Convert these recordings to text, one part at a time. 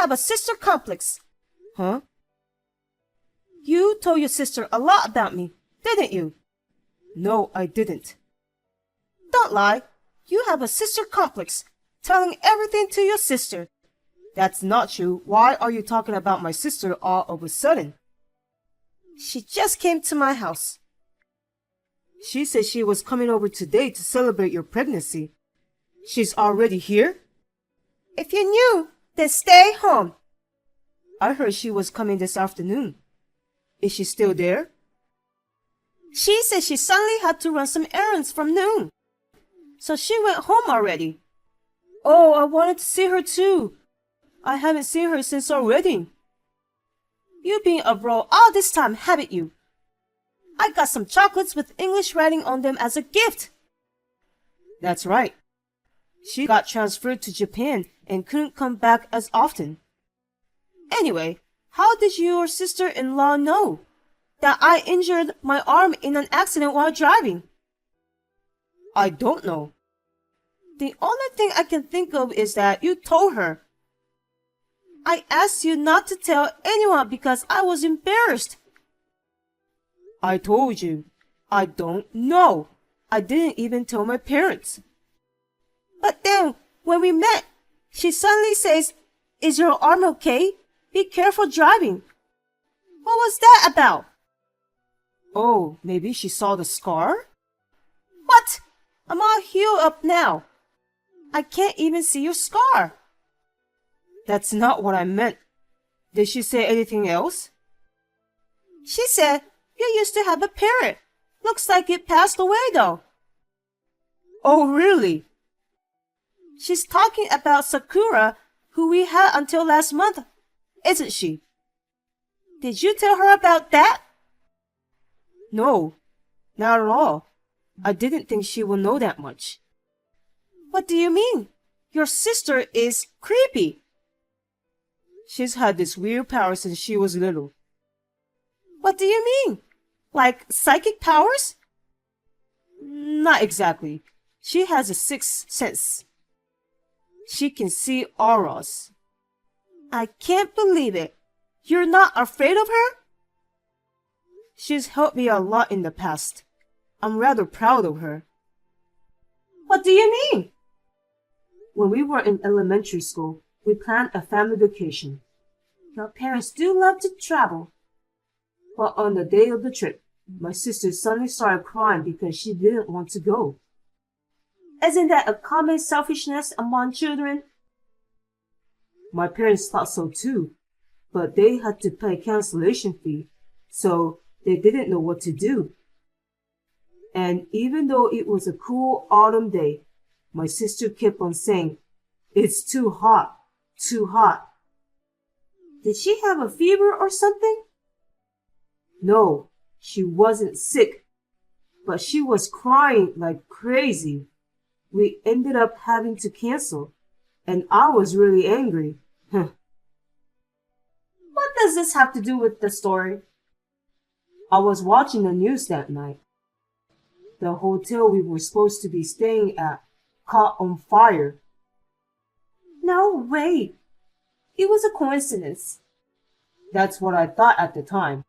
have a sister complex. Huh? You told your sister a lot about me, didn't you? No, I didn't. Don't lie. You have a sister complex, telling everything to your sister. That's not true. Why are you talking about my sister all of a sudden? She just came to my house. She said she was coming over today to celebrate your pregnancy. She's already here? If you knew, then stay home. I heard she was coming this afternoon. Is she still there? She said she suddenly had to run some errands from noon. So she went home already. Oh, I wanted to see her too. I haven't seen her since our wedding. You've been abroad all this time, haven't you? I got some chocolates with English writing on them as a gift. That's right. She got transferred to Japan and couldn't come back as often. Anyway, how did your sister-in-law know that I injured my arm in an accident while driving? I don't know. The only thing I can think of is that you told her. I asked you not to tell anyone because I was embarrassed. I told you. I don't know. I didn't even tell my parents. But then, when we met, she suddenly says, "Is your arm okay? Be careful driving." What was that about? Oh, maybe she saw the scar? What? I'm all healed up now. I can't even see your scar. That's not what I meant. Did she say anything else? She said, "You used to have a parrot. Looks like it passed away though." Oh, really? She's talking about Sakura, who we had until last month, isn't she? Did you tell her about that? No, not at all. I didn't think she would know that much. What do you mean? Your sister is creepy. She's had this weird power since she was little. What do you mean? Like psychic powers? Not exactly. She has a sixth sense. She can see auras. I can't believe it. You're not afraid of her? She's helped me a lot in the past. I'm rather proud of her. What do you mean? When we were in elementary school, we planned a family vacation. Your parents do love to travel. But on the day of the trip, my sister suddenly started crying because she didn't want to go. Isn't that a common selfishness among children? My parents thought so too, but they had to pay a cancellation fee, so they didn't know what to do. And even though it was a cool autumn day, my sister kept on saying, "It's too hot, too hot." Did she have a fever or something? No, she wasn't sick, but she was crying like crazy. We ended up having to cancel, and I was really angry. What does this have to do with the story? I was watching the news that night. The hotel we were supposed to be staying at caught on fire. No way. It was a coincidence. That's what I thought at the time.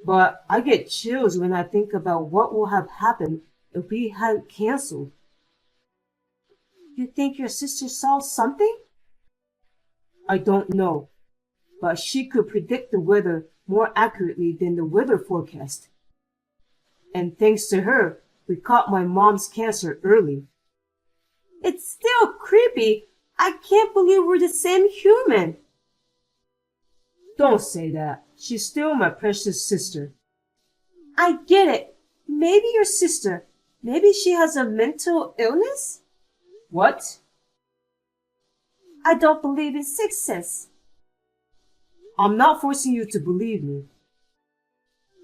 But I get chills when I think about what would have happened if we hadn't canceled. You think your sister saw something? I don't know, but she could predict the weather more accurately than the weather forecast. And thanks to her, we caught my mom's cancer early. It's still creepy. I can't believe we're the same human. Don't say that. She's still my precious sister. I get it. Maybe your sister. Maybe she has a mental illness? What? I don't believe in sixth sense. I'm not forcing you to believe me.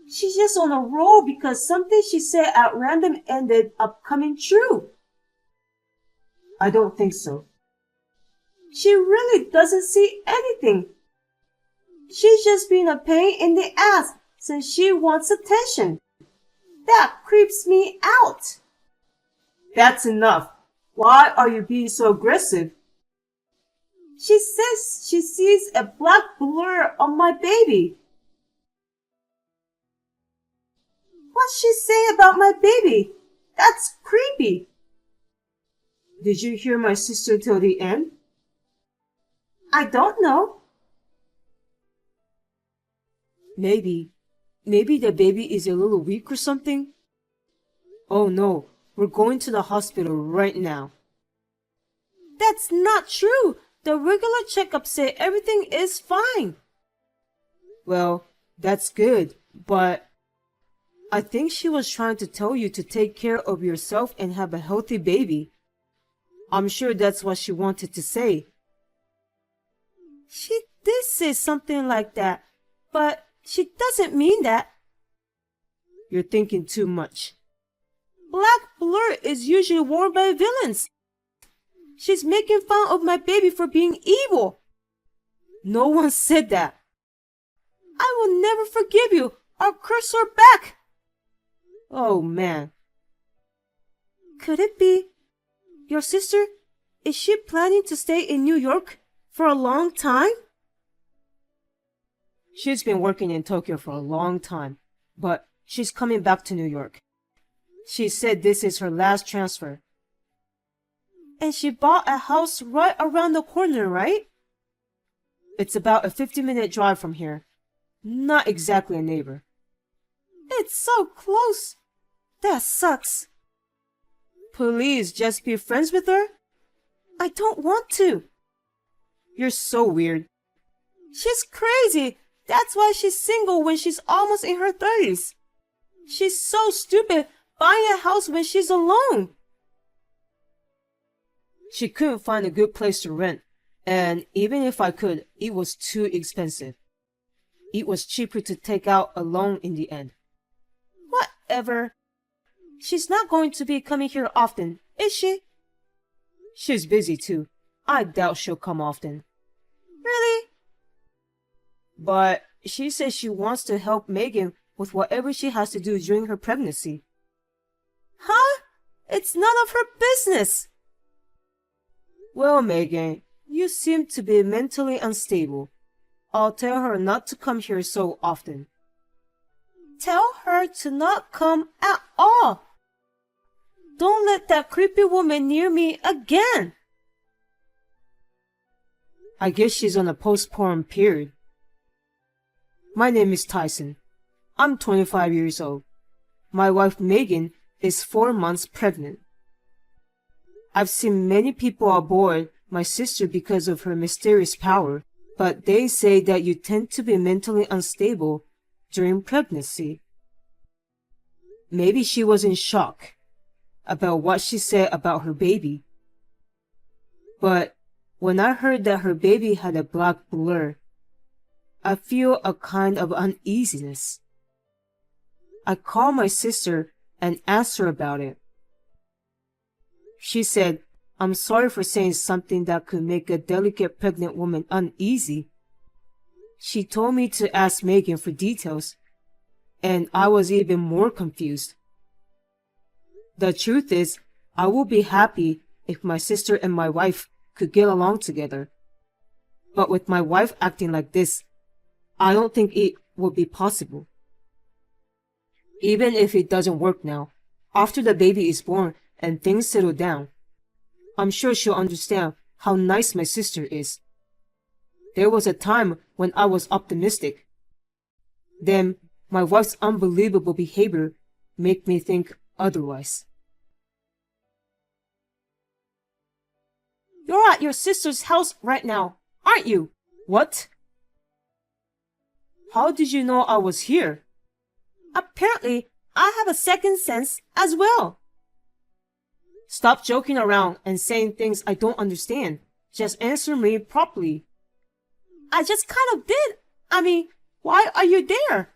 She's just on a roll because something she said at random ended up coming true. I don't think so. She really doesn't see anything. She's just being a pain in the ass since she wants attention. That creeps me out. That's enough. Why are you being so aggressive? She says she sees a black blur on my baby. What's she say about my baby? That's creepy. Did you hear my sister till the end? I don't know. Maybe the baby is a little weak or something? Oh no, we're going to the hospital right now. That's not true. The regular checkup say everything is fine. Well, that's good, but I think she was trying to tell you to take care of yourself and have a healthy baby. I'm sure that's what she wanted to say. She did say something like that, but she doesn't mean that. You're thinking too much. Black blur is usually worn by villains. She's making fun of my baby for being evil. No one said that. I will never forgive you. I'll curse her back. Oh man. Could it be your sister? Is she planning to stay in New York for a long time? She's been working in Tokyo for a long time, but she's coming back to New York. She said this is her last transfer. And she bought a house right around the corner, right? It's about a 50-minute drive from here. Not exactly a neighbor. It's so close. That sucks. Please just be friends with her? I don't want to. You're so weird. She's crazy. That's why she's single when she's almost in her 30s. She's so stupid buying a house when she's alone. She couldn't find a good place to rent, and even if I could, it was too expensive. It was cheaper to take out a loan in the end. Whatever. She's not going to be coming here often, is she? She's busy too. I doubt she'll come often. Really? But she says she wants to help Megan with whatever she has to do during her pregnancy. Huh? It's none of her business. Well, Megan, you seem to be mentally unstable. I'll tell her not to come here so often. Tell her to not come at all. Don't let that creepy woman near me again. I guess she's on a postpartum period. My name is Tyson. I'm 25 years old. My wife Megan is 4 months pregnant. I've seen many people aboard my sister because of her mysterious power, but they say that you tend to be mentally unstable during pregnancy. Maybe she was in shock about what she said about her baby. But when I heard that her baby had a black blur, I feel a kind of uneasiness. I called my sister and asked her about it. She said, I'm sorry for saying something that could make a delicate pregnant woman uneasy. She told me to ask Megan for details, and I was even more confused. The truth is, I would be happy if my sister and my wife could get along together. But with my wife acting like this, I don't think it would be possible. Even if it doesn't work now, after the baby is born and things settle down, I'm sure she'll understand how nice my sister is. There was a time when I was optimistic. Then my wife's unbelievable behavior made me think otherwise. You're at your sister's house right now, aren't you? What? How did you know I was here? Apparently, I have a second sense as well. Stop joking around and saying things I don't understand. Just answer me properly. I just kind of did. I mean, why are you there?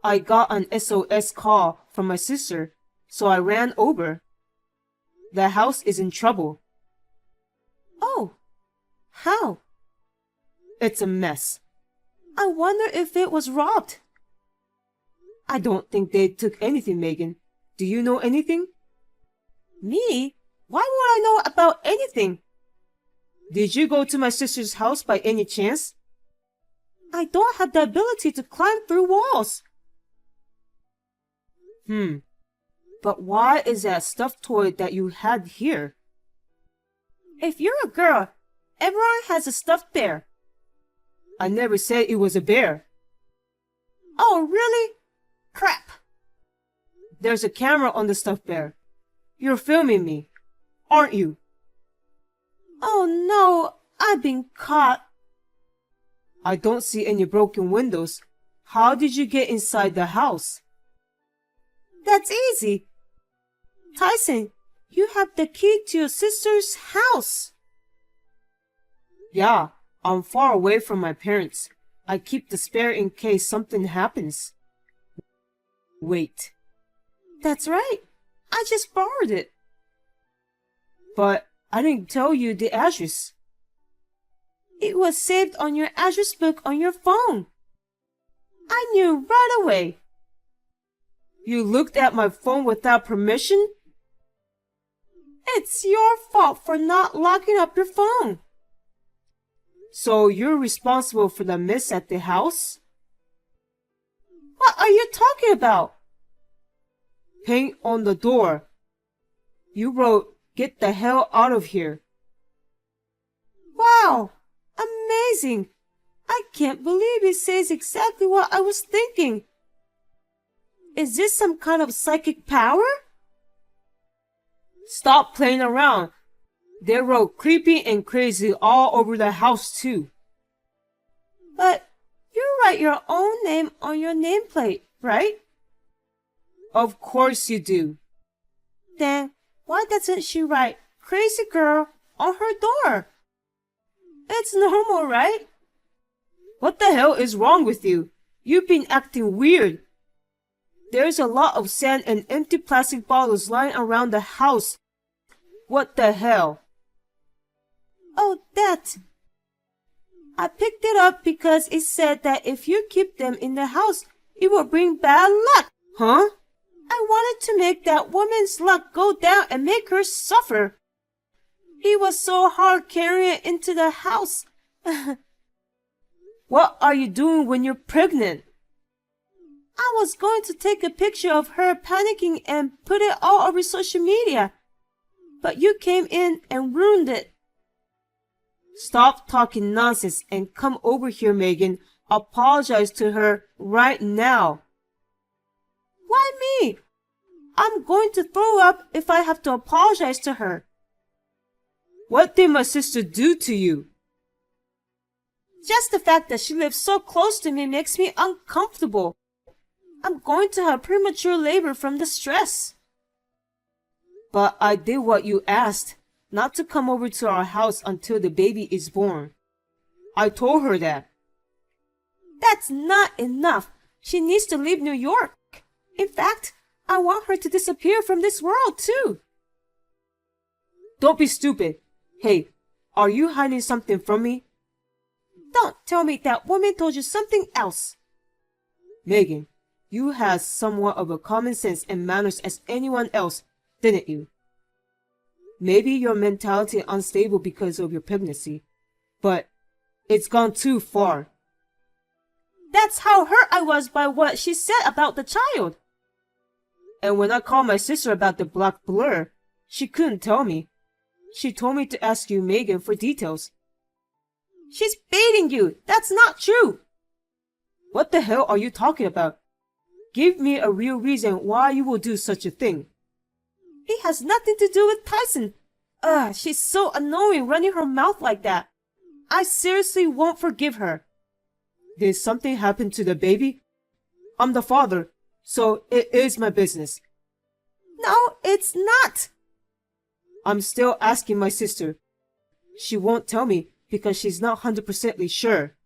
I got an SOS call from my sister, so I ran over. The house is in trouble. Oh, how? It's a mess. I wonder if it was robbed. I don't think they took anything, Megan. Do you know anything? Me? Why would I know about anything? Did you go to my sister's house by any chance? I don't have the ability to climb through walls. But why is that stuffed toy that you had here? If you're a girl, everyone has a stuffed bear. I never said it was a bear. Oh, really? Crap. There's a camera on the stuffed bear. You're filming me, aren't you? Oh no, I've been caught. I don't see any broken windows. How did you get inside the house? That's easy. Tyson, you have the key to your sister's house. Yeah, I'm far away from my parents. I keep the spare in case something happens. Wait. That's right. I just borrowed it. But I didn't tell you the address. It was saved on your address book on your phone. I knew right away. You looked at my phone without permission? It's your fault for not locking up your phone. So you're responsible for the mess at the house? What are you talking about? Paint on the door. You wrote, "Get the hell out of here." Wow, amazing. I can't believe it says exactly what I was thinking. Is this some kind of psychic power? Stop playing around. They wrote creepy and crazy all over the house too. But you write your own name on your nameplate, right? Of course you do. Then why doesn't she write "crazy girl" on her door? It's normal, right? What the hell is wrong with you? You've been acting weird. There's a lot of sand and empty plastic bottles lying around the house. What the hell? Oh, that. I picked it up because it said that if you keep them in the house, it will bring bad luck. Huh? I wanted to make that woman's luck go down and make her suffer. It was so hard carrying it into the house. What are you doing when you're pregnant? I was going to take a picture of her panicking and put it all over social media. But you came in and ruined it. Stop talking nonsense and come over here, Megan. Apologize to her right now. Why me? I'm going to throw up if I have to apologize to her. What did my sister do to you? Just the fact that she lives so close to me makes me uncomfortable. I'm going to have premature labor from the stress. But I did what you asked, not to come over to our house until the baby is born. I told her that. That's not enough. She needs to leave New York. In fact, I want her to disappear from this world too. Don't be stupid. Hey, are you hiding something from me? Don't tell me that woman told you something else. Megan, you had somewhat of a common sense and manners as anyone else, didn't you? Maybe your mentality unstable because of your pregnancy, but it's gone too far. That's how hurt I was by what she said about the child. And when I called my sister about the black blur, she couldn't tell me. She told me to ask you, Megan, for details. She's baiting you. That's not true. What the hell are you talking about? Give me a real reason why you will do such a thing. It has nothing to do with Tyson. She's so annoying running her mouth like that. I seriously won't forgive her. Did something happen to the baby? I'm the father, so it is my business. No, it's not. I'm still asking my sister. She won't tell me because she's not 100% sure.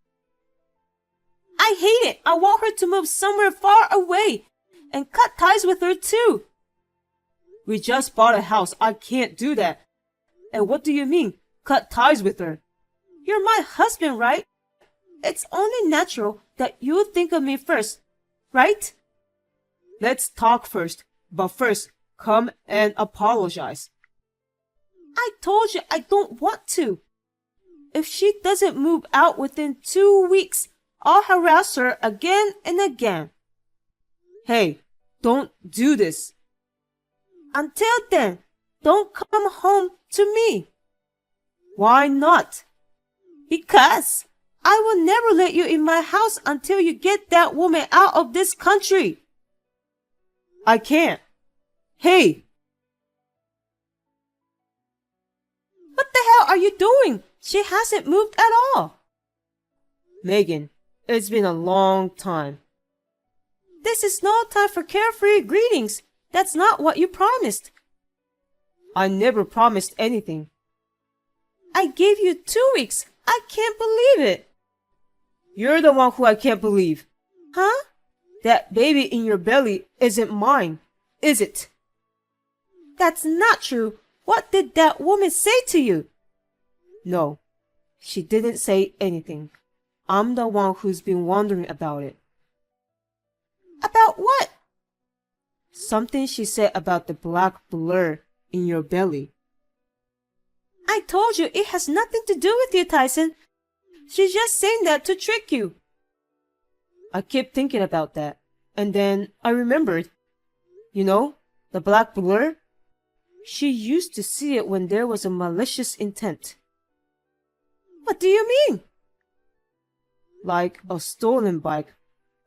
I hate it. I want her to move somewhere far away and cut ties with her too. We just bought a house. I can't do that. And what do you mean, cut ties with her? You're my husband, right? It's only natural that you think of me first, right? Let's talk first. But first, come and apologize. I told you I don't want to. if she doesn't move out within 2 weeks, I'll harass her again and again. Hey, don't do this. Until then, don't come home to me. Why not? Because I will never let you in my house until you get that woman out of this country. I can't. Hey! What the hell are you doing? She hasn't moved at all. Megan, it's been a long time. This is no time for carefree greetings. That's not what you promised. I never promised anything. I gave you 2 weeks. I can't believe it. You're the one who I can't believe. Huh? That baby in your belly isn't mine, is it? That's not true. What did that woman say to you? No, she didn't say anything. I'm the one who's been wondering about it. About what? Something she said about the black blur in your belly. I told you it has nothing to do with you, Tyson. She's just saying that to trick you. I kept thinking about that, and then I remembered. You know, the black blur? She used to see it when there was a malicious intent. What do you mean? Like a stolen bike,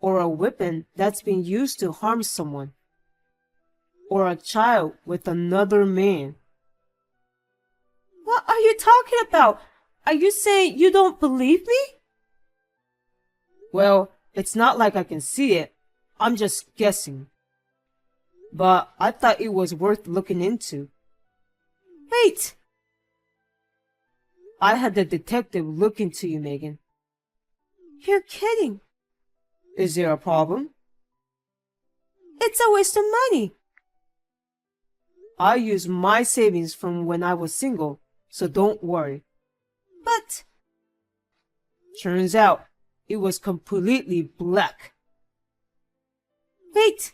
or a weapon that's been used to harm someone, or a child with another man. What are you talking about? Are you saying you don't believe me? Well, it's not like I can see it. I'm just guessing. But I thought it was worth looking into. Wait. I had the detective look into you, Megan. You're kidding. Is there a problem? It's a waste of money. I used my savings from when I was single, so don't worry. But turns out it was completely black. Wait,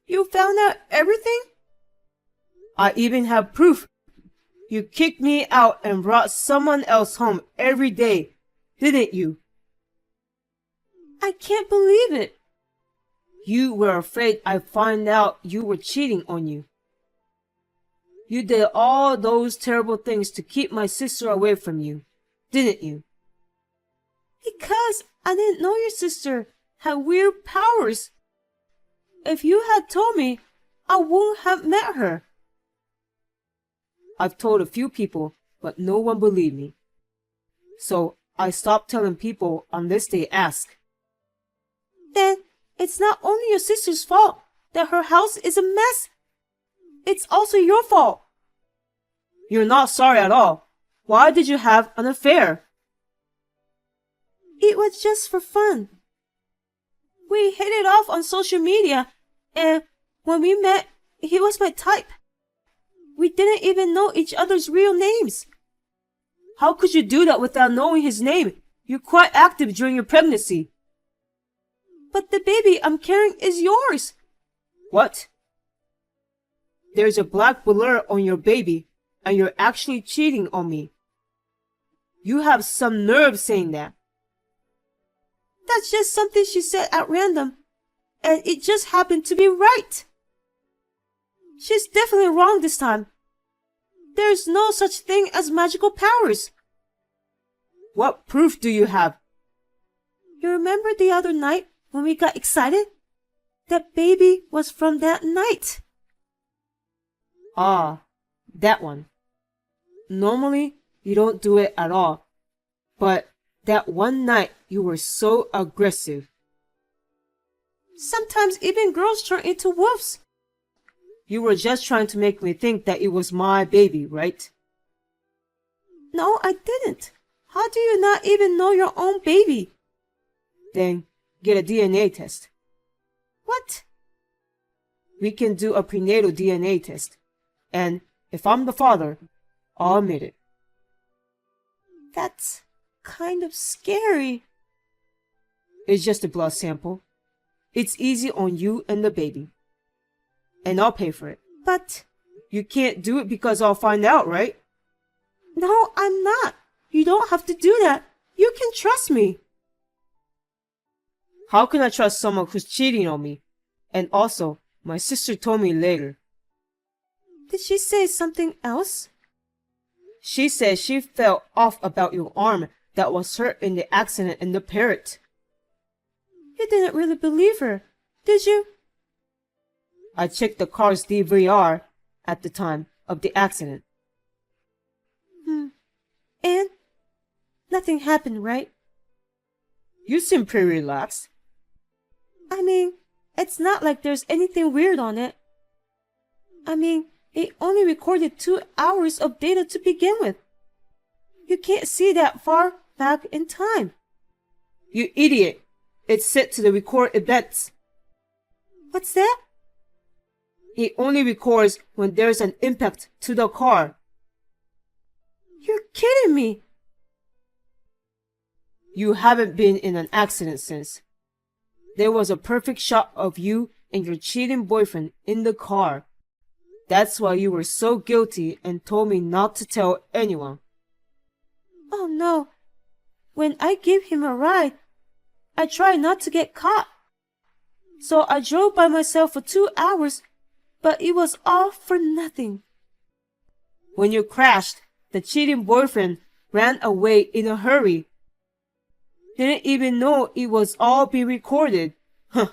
you found out everything? I even have proof. You kicked me out and brought someone else home every day, didn't you? I can't believe it. You were afraid I'd find out you were cheating on you. You did all those terrible things to keep my sister away from you, didn't you? Because I didn't know your sister had weird powers. If you had told me, I wouldn't have met her. I've told a few people, but no one believed me. So I stopped telling people unless they ask. Then it's not only your sister's fault that her house is a mess. It's also your fault. You're not sorry at all. Why did you have an affair? It was just for fun. We hit it off on social media, and when we met, he was my type. We didn't even know each other's real names. How could you do that without knowing his name? You're quite active during your pregnancy. But the baby I'm carrying is yours. What? There's a black blur on your baby, and you're actually cheating on me. You have some nerve saying that. That's just something she said at random, and it just happened to be right. She's definitely wrong this time. There's no such thing as magical powers. What proof do you have? You remember the other night when we got excited? That baby was from that night. Ah, that one. Normally, you don't do it at all. But that one night, you were so aggressive. Sometimes even girls turn into wolves. You were just trying to make me think that it was my baby, right? No, I didn't. How do you not even know your own baby? Then get a DNA test. What? We can do a prenatal DNA test. And if I'm the father, I'll admit it. That's kind of scary. It's just a blood sample. It's easy on you and the baby. And I'll pay for it. But you can't do it because I'll find out, right? No, I'm not. You don't have to do that. You can trust me. How can I trust someone who's cheating on me? And also, my sister told me later. Did she say something else? She said she felt off about your arm that was hurt in the accident in the parrot. You didn't really believe her, did you? I checked the car's DVR at the time of the accident. And? Nothing happened, right? You seem pretty relaxed. I mean, it's not like there's anything weird on it. I mean, it only recorded 2 hours of data to begin with. You can't see that far back in time. You idiot! It's set to the record events. What's that? It only records when there's an impact to the car. You're kidding me. You haven't been in an accident since. There was a perfect shot of you and your cheating boyfriend in the car. That's why you were so guilty and told me not to tell anyone. Oh no. When I gave him a ride, I tried not to get caught. So I drove by myself for 2 hours, but it was all for nothing. When you crashed, the cheating boyfriend ran away in a hurry. Didn't even know it was all being recorded. Huh.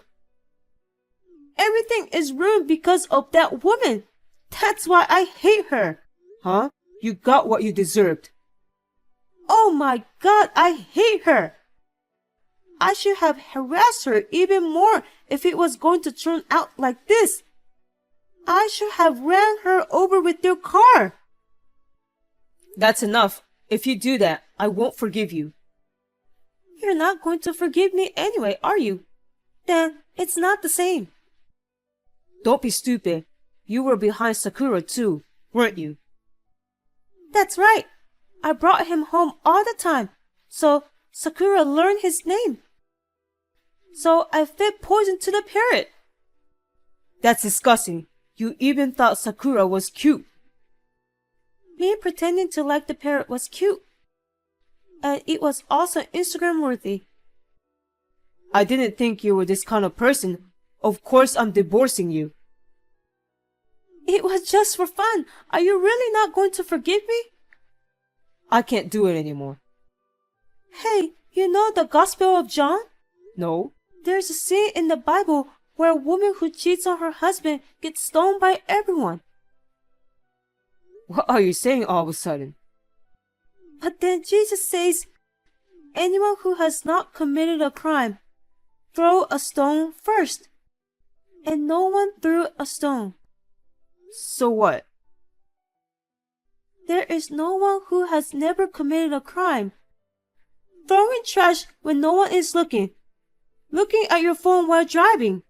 Everything is ruined because of that woman. That's why I hate her. Huh? You got what you deserved. Oh my God, I hate her. I should have harassed her even more if it was going to turn out like this. I should have ran her over with their car. That's enough. If you do that, I won't forgive you. You're not going to forgive me anyway, are you? Then it's not the same. Don't be stupid. You were behind Sakura too, weren't you? That's right. I brought him home all the time, so Sakura learned his name. So I fed poison to the parrot. That's disgusting. You even thought Sakura was cute. Me pretending to like the parrot was cute. And it was also Instagram worthy. I didn't think you were this kind of person. Of course I'm divorcing you. It was just for fun. Are you really not going to forgive me? I can't do it anymore. Hey, you know the Gospel of John? No. There's a scene in the Bible where a woman who cheats on her husband gets stoned by everyone. What are you saying all of a sudden? But then Jesus says, anyone who has not committed a crime, throw a stone first. And no one threw a stone. So what? There is no one who has never committed a crime. Throwing trash when no one is looking. Looking at your phone while driving.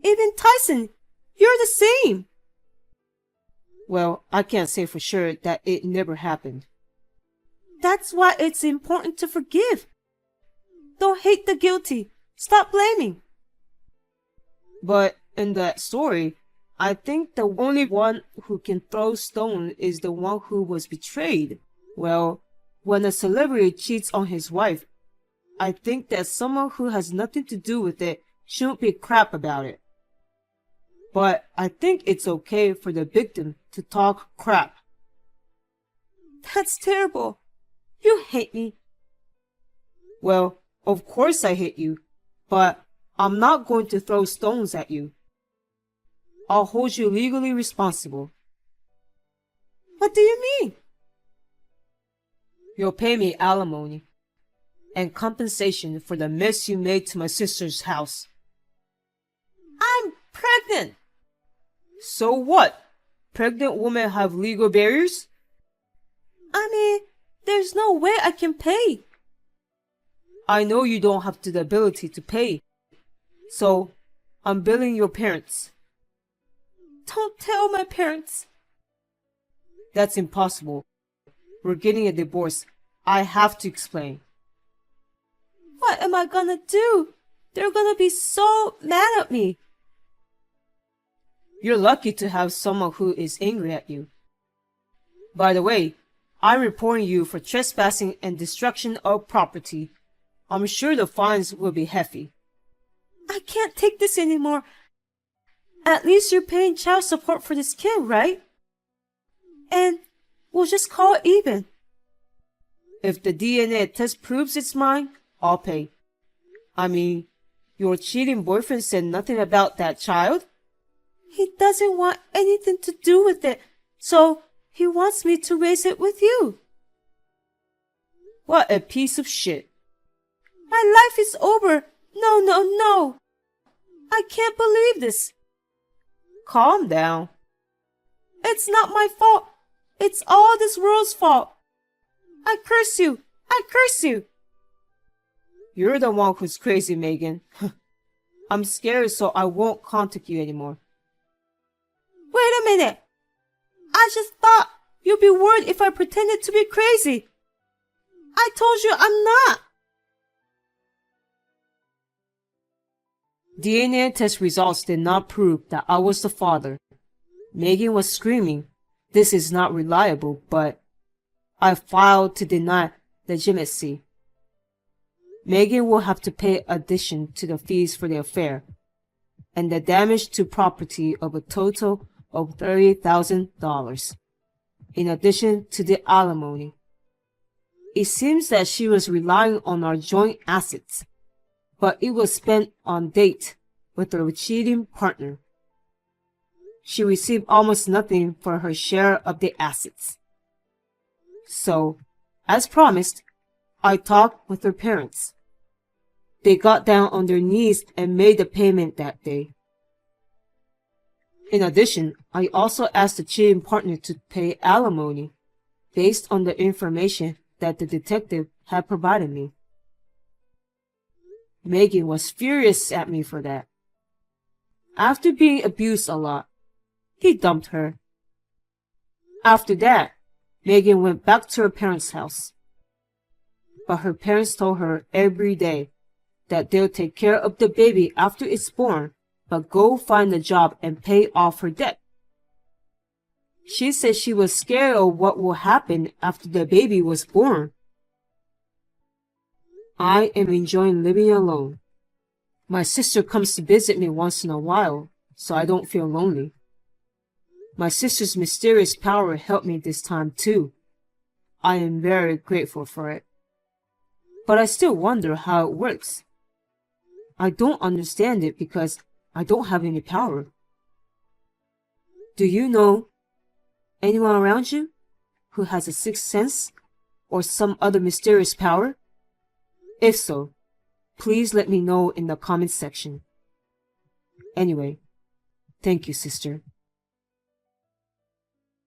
Even Tyson, you're the same. Well, I can't say for sure that it never happened. That's why it's important to forgive. Don't hate the guilty. Stop blaming. But in that story, I think the only one who can throw stone is the one who was betrayed. Well, when a celebrity cheats on his wife, I think that someone who has nothing to do with it shouldn't be crap about it. But I think it's okay for the victim to talk crap. That's terrible. You hate me. Well, of course I hate you, but I'm not going to throw stones at you. I'll hold you legally responsible. What do you mean? You'll pay me alimony and compensation for the mess you made to my sister's house. I'm pregnant. So what? Pregnant women have legal barriers? I mean, there's no way I can pay. I know you don't have the ability to pay. So, I'm billing your parents. Don't tell my parents. That's impossible. We're getting a divorce. I have to explain. What am I gonna do? They're gonna be so mad at me. You're lucky to have someone who is angry at you. By the way, I'm reporting you for trespassing and destruction of property. I'm sure the fines will be hefty. I can't take this anymore. At least you're paying child support for this kid, right? And we'll just call it even. If the DNA test proves it's mine, I'll pay. I mean, your cheating boyfriend said nothing about that child? He doesn't want anything to do with it, so he wants me to raise it with you. What a piece of shit. My life is over. No, no, no. I can't believe this. Calm down. It's not my fault. It's all this world's fault. I curse you. I curse you. You're the one who's crazy, Megan. I'm scared, so I won't contact you anymore. Wait a minute. I just thought you'd be worried if I pretended to be crazy. I told you I'm not. DNA test results did not prove that I was the father. Megan was screaming, "This is not reliable," but I filed to deny legitimacy. Megan will have to pay addition to the fees for the affair and the damage to property of a total of $30,000, in addition to the alimony. It seems that she was relying on our joint assets, but it was spent on date with her cheating partner. She received almost nothing for her share of the assets. So, as promised, I talked with her parents. They got down on their knees and made the payment that day. In addition, I also asked the cheating partner to pay alimony based on the information that the detective had provided me. Megan was furious at me for that. After being abused a lot, he dumped her. After that, Megan went back to her parents' house. But her parents told her every day that they'll take care of the baby after it's born, but go find a job and pay off her debt. She said she was scared of what will happen after the baby was born. I am enjoying living alone. My sister comes to visit me once in a while, so I don't feel lonely. My sister's mysterious power helped me this time too. I am very grateful for it. But I still wonder how it works. I don't understand it because I don't have any power. Do you know anyone around you who has a sixth sense or some other mysterious power? If so, please let me know in the comments section. Anyway, thank you, sister.